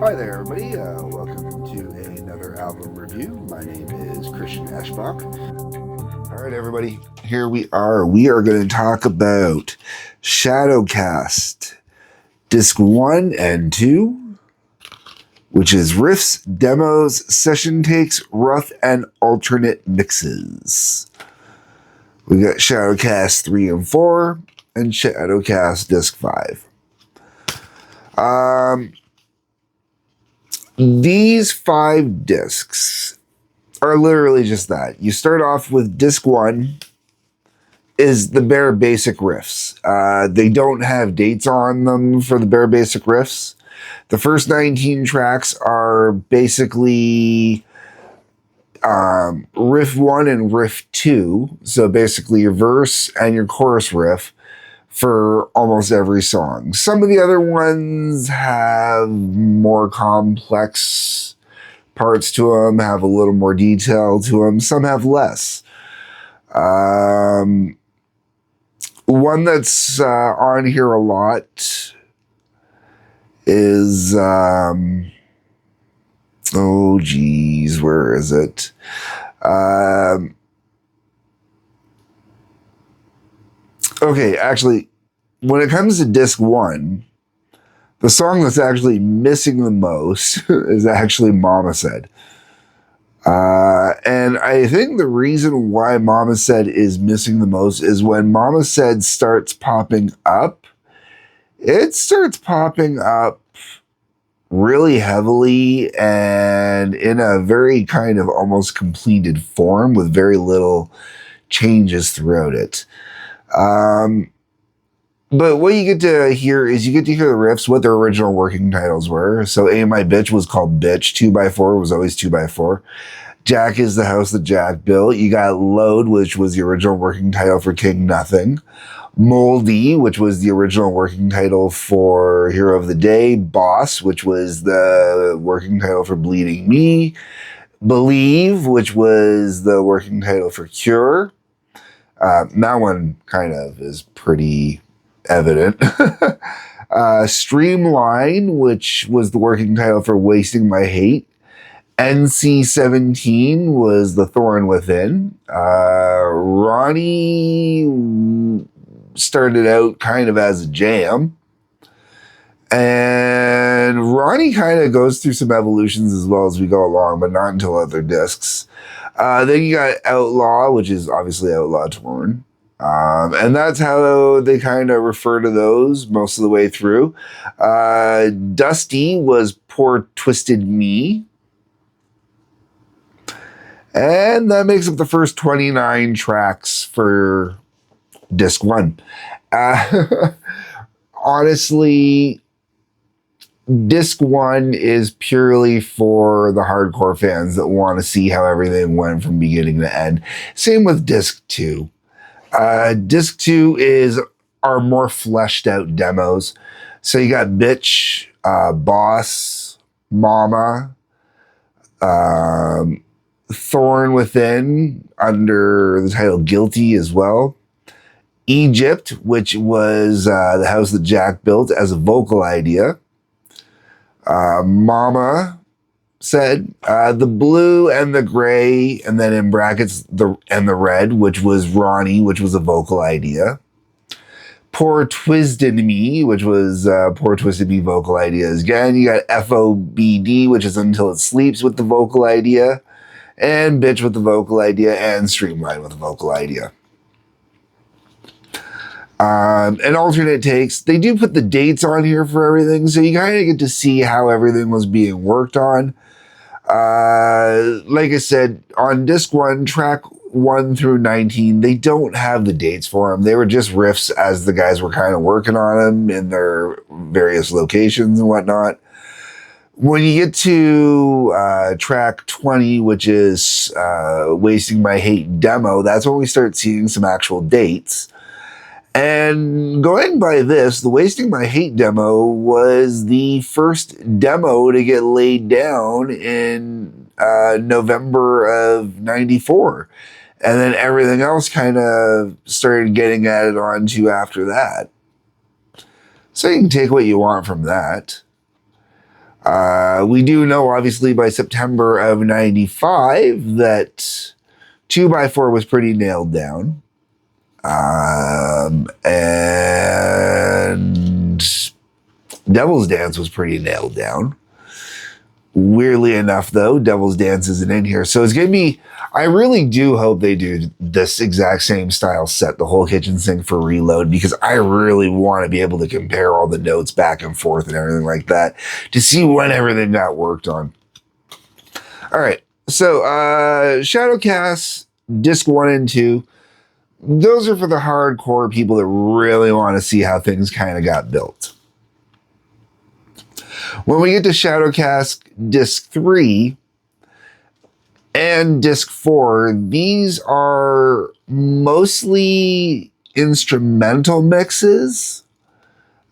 Hi there, everybody. Welcome to another album review. My name is Christian Eschbach. All right, everybody. Here we are. We are going to talk about Shadowcast Disc 1 and 2, which is riffs, demos, session takes, rough, and alternate mixes. We got Shadowcast 3 and 4 and Shadowcast Disc 5. These 5 discs are literally just that. You start off with disc 1 is the bare basic riffs. They don't have dates on them for the bare basic riffs. The first 19 tracks are basically riff 1 and riff 2. So basically your verse and your chorus riff for almost every song. Some of the other ones have more complex parts to them, have a little more detail to them. Some have less. One that's on here a lot is oh geez, where is it? Okay, actually, when it comes to disc 1, the song that's actually missing the most is actually Mama Said. And I think the reason why Mama Said is missing the most is when Mama Said starts popping up, it starts popping up really heavily and in a very kind of almost completed form with very little changes throughout it. But what you get to hear is you get to hear the riffs, what their original working titles were. So A My Bitch was called Bitch. 2x4 was always 2x4. Jack is the house that Jack built. You got Load, which was the original working title for King Nothing. Moldy, which was the original working title for Hero of the Day. Boss, which was the working title for Bleeding Me. Believe, which was the working title for Cure. That one kind of is pretty evident. Streamline, which was the working title for Wasting My Hate. NC-17 was The Thorn Within. Ronnie started out kind of as a jam. And Ronnie kind of goes through some evolutions as well as we go along, but not until other discs. Then you got Outlaw, which is obviously Outlaw Torn. And that's how they kind of refer to those most of the way through. Dusty was Poor Twisted Me. And that makes up the first 29 tracks for disc 1. Honestly, disc 1 is purely for the hardcore fans that want to see how everything went from beginning to end. Same with disc 2. Disc 2 is our more fleshed out demos. So you got Bitch, Boss, Mama, Thorn Within under the title Guilty as well. Egypt, which was the house that Jack built as a vocal idea. Mama Said, the blue and the gray, and then in brackets the red, which was Ronnie, which was a vocal idea. Poor Twisted Me, which was Poor Twisted Me vocal ideas. Again, you got FOBD, which is Until It Sleeps with the vocal idea, and Bitch with the vocal idea, and Streamline with the vocal idea. And alternate takes, they do put the dates on here for everything, so you kind of get to see how everything was being worked on. Like I said, on disc 1, track 1 through 19, they don't have the dates for them. They were just riffs as the guys were kind of working on them in their various locations and whatnot. When you get to track 20, which is Wasting My Hate demo, that's when we start seeing some actual dates. And going by this, the Wasting My Hate demo was the first demo to get laid down in November of 94. And then everything else kind of started getting added on to after that. So you can take what you want from that. We do know, obviously, by September of 95 that 2x4 was pretty nailed down. And Devil's Dance was pretty nailed down. Weirdly enough, though, Devil's Dance isn't in here. So it's going to be, I really do hope they do this exact same style set, the whole kitchen sink for Reload, because I really want to be able to compare all the notes back and forth and everything like that to see when everything got worked on. All right. So, Shadowcast Disc 1 and 2, those are for the hardcore people that really want to see how things kind of got built. When we get to Shadowcast Disc 3 and Disc 4, these are mostly instrumental mixes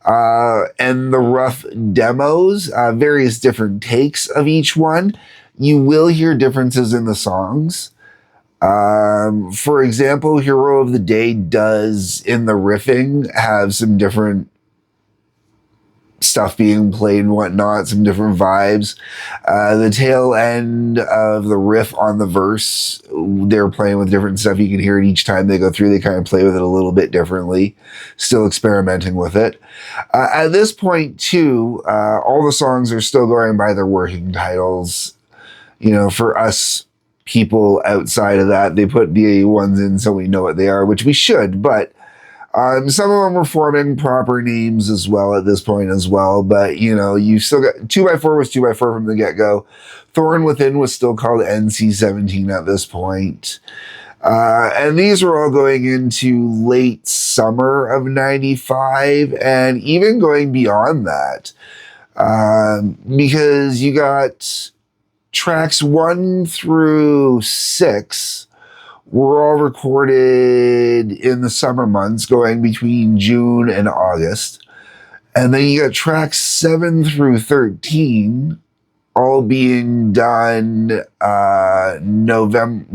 and the rough demos, various different takes of each one. You will hear differences in the songs. For example, Hero of the Day does, in the riffing, have some different stuff being played and whatnot, some different vibes. The tail end of the riff on the verse, they're playing with different stuff. You can hear it each time they go through. They kind of play with it a little bit differently, still experimenting with it. At this point, too, all the songs are still going by their working titles. You know, for us people outside of that, they put the ones in so we know what they are, which we should, but some of them are forming proper names as well at this point as well. But, you know, you still got 2x4 was 2x4 from the get-go. Thorn Within was still called NC-17 at this point. And these were all going into late summer of 95 and even going beyond that. Because you got tracks 1 through 6 were all recorded in the summer months, going between June and August. And then you got tracks 7 through 13 all being done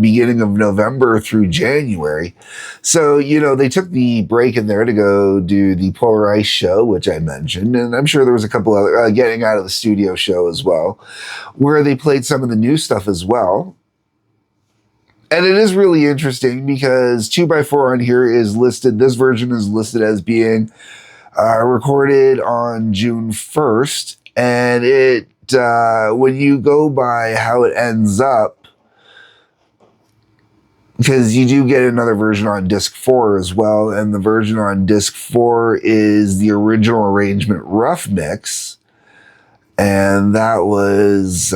beginning of November through January. So, you know, they took the break in there to go do the Polar Ice show, which I mentioned. And I'm sure there was a couple other, Getting Out of the Studio show as well, where they played some of the new stuff as well. And it is really interesting because 2x4 on here is listed, this version is listed as being recorded on June 1st. And it, when you go by how it ends up, because you do get another version on disc 4 as well, and the version on disc 4 is the original arrangement rough mix. And that was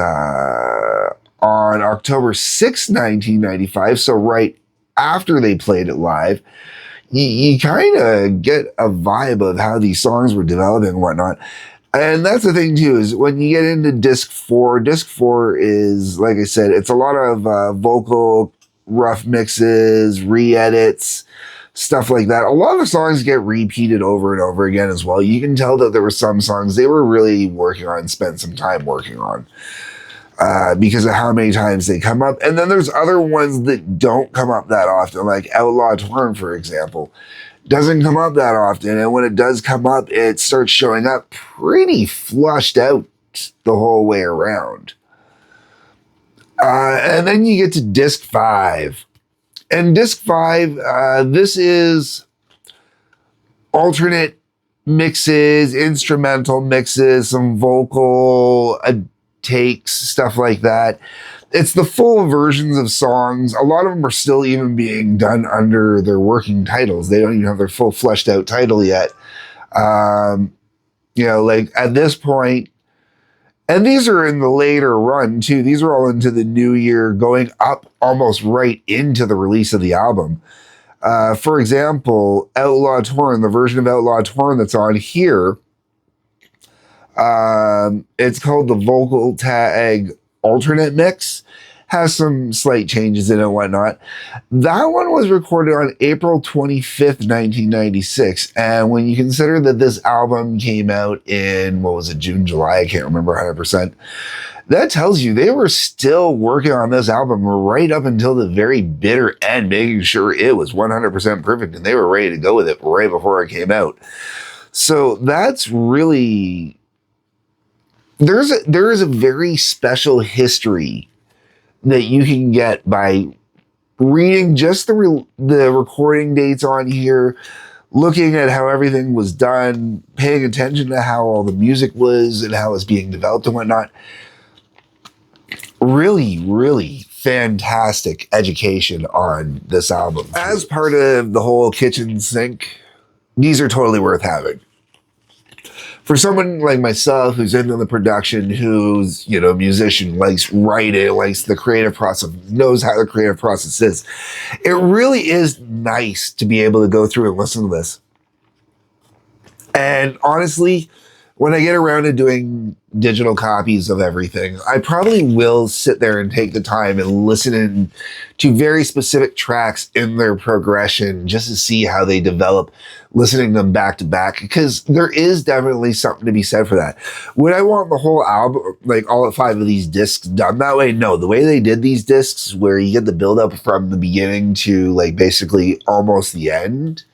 on October 6, 1995, so right after they played it live. You kind of get a vibe of how these songs were developing and whatnot. And that's the thing, too, is when you get into disc 4 is, like I said, it's a lot of vocal rough mixes, re-edits, stuff like that. A lot of the songs get repeated over and over again as well. You can tell that there were some songs they were really working on, spent some time working on. Because of how many times they come up. And then there's other ones that don't come up that often, like Outlaw Torn, for example. Doesn't come up that often, and when it does come up, it starts showing up pretty flushed out the whole way around. And then you get to disc 5. And disc 5, this is alternate mixes, instrumental mixes, some vocal takes, stuff like that. It's the full versions of songs. A lot of them are still even being done under their working titles. They don't even have their full fleshed out title yet. You know, like at this point, and these are in the later run too. These are all into the new year, going up almost right into the release of the album. For example, Outlaw Torn, the version of Outlaw Torn that's on here, it's called the Vocal Tag Alternate Mix. Has some slight changes in it and whatnot. That one was recorded on April 25th, 1996. And when you consider that this album came out in, what was it, June, July? I can't remember 100%. That tells you they were still working on this album right up until the very bitter end, making sure it was 100% perfect. And they were ready to go with it right before it came out. So that's really there is a very special history that you can get by reading just the recording dates on here, looking at how everything was done, paying attention to how all the music was and how it's being developed and whatnot. Really, really fantastic education on this album. As part of the whole kitchen sink, these are totally worth having. For someone like myself who's into the production, who's, you know, musician, likes writing, likes the creative process, knows how the creative process is, it really is nice to be able to go through and listen to this. And honestly, when I get around to doing digital copies of everything, I probably will sit there and take the time and listen to very specific tracks in their progression just to see how they develop, listening to them back to back, because there is definitely something to be said for that. Would I want the whole album, like all 5 of these discs done that way? No, the way they did these discs, where you get the build up from the beginning to like basically almost the end,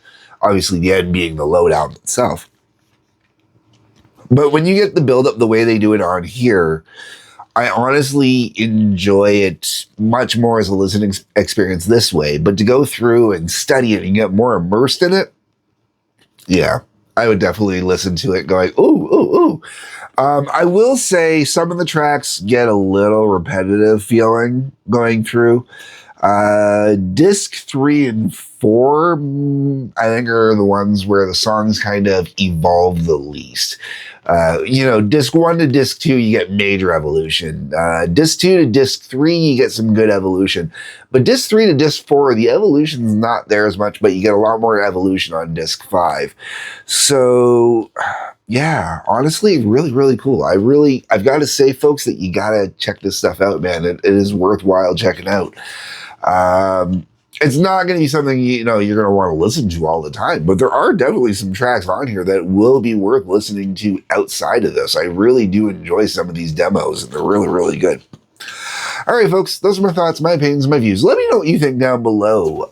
obviously the end being the load album itself. But when you get the build up the way they do it on here, I honestly enjoy it much more as a listening experience this way. But to go through and study it and get more immersed in it, yeah, I would definitely listen to it going, ooh, ooh, ooh. I will say some of the tracks get a little repetitive feeling going through. Disc 3 and 4, I think, are the ones where the songs kind of evolve the least. You know, disc 1 to disc 2, you get major evolution. Disc 2 to disc 3, you get some good evolution. But disc 3 to disc 4, the evolution's not there as much, but you get a lot more evolution on disc 5. So, yeah, honestly, really, really cool. I've got to say, folks, that you got to check this stuff out, man. It is worthwhile checking out. It's not going to be something, you know, you're going to want to listen to all the time, but there are definitely some tracks on here that will be worth listening to outside of this. I really do enjoy some of these demos, and they're really, really good. All right, folks, those are my thoughts, my opinions, my views. Let me know what you think down below.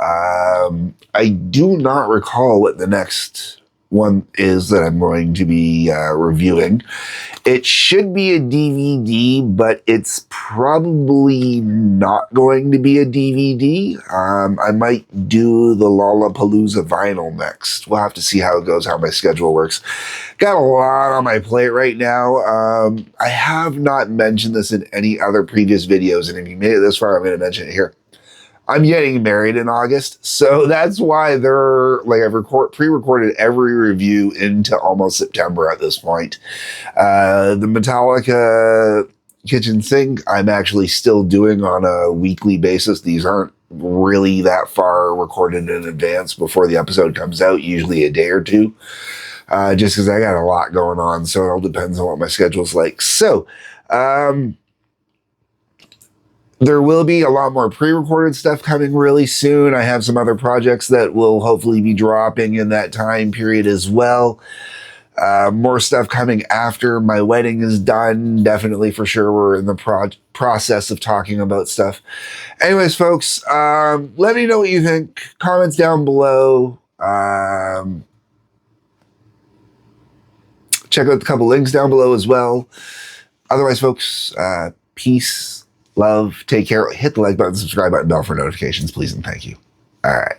I do not recall what the next one is that I'm going to be reviewing. It should be a DVD, but it's probably not going to be a DVD. I might do the Lollapalooza vinyl next. We'll have to see how it goes, how my schedule works. Got a lot on my plate right now. I have not mentioned this in any other previous videos, and if you made it this far, I'm going to mention it here. I'm getting married in August, so that's why I've pre-recorded every review into almost September at this point. The Metallica kitchen sink, I'm actually still doing on a weekly basis. These aren't really that far recorded in advance before the episode comes out, usually a day or two, just because I got a lot going on, so it all depends on what my schedule's like. So, there will be a lot more pre-recorded stuff coming really soon. I have some other projects that will hopefully be dropping in that time period as well. More stuff coming after my wedding is done. Definitely, for sure, we're in the process of talking about stuff. Anyways, folks, let me know what you think. Comments down below. Check out a couple links down below as well. Otherwise, folks, peace. Love, take care, hit the like button, subscribe button, bell for notifications, please and thank you. All right.